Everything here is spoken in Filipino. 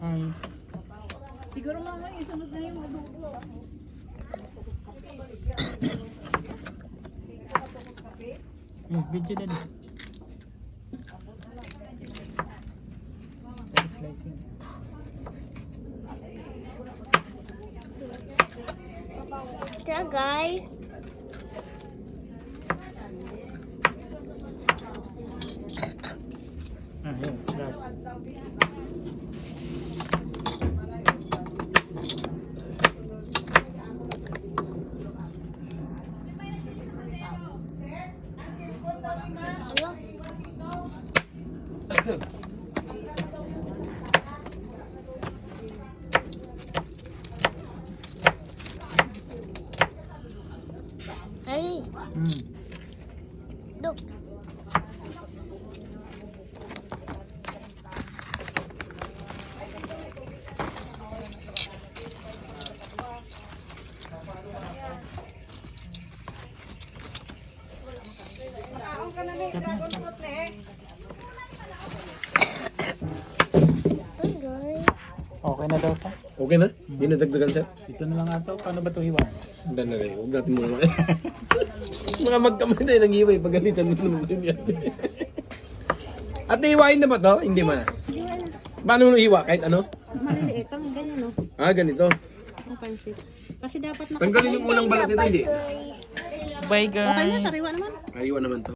Ay. Siguro mama, isunod na yung adobo. Video na din. Slicing. Ito guys. Yun. Last. Ay, look. Ay guys. Okay na daw pa. Okay na? Hindi na dagdagan sir? Ito na lang ata. Paano ba ito hiwan? Handa na rin. Huwag natin muna mga. Mga magkamay tayo ng iway. Pagalitan mo naman din yan. At iwain na ba to? Hindi man. Paano mo iwa? Kahit ano? Maliliit, ang ganyan no. Ah, ganito. Ang pansit. Kasi dapat Tanggalin yung unang balat nito, hindi? Guys. Bye guys. Okay na, sariwa naman. Aywan naman to.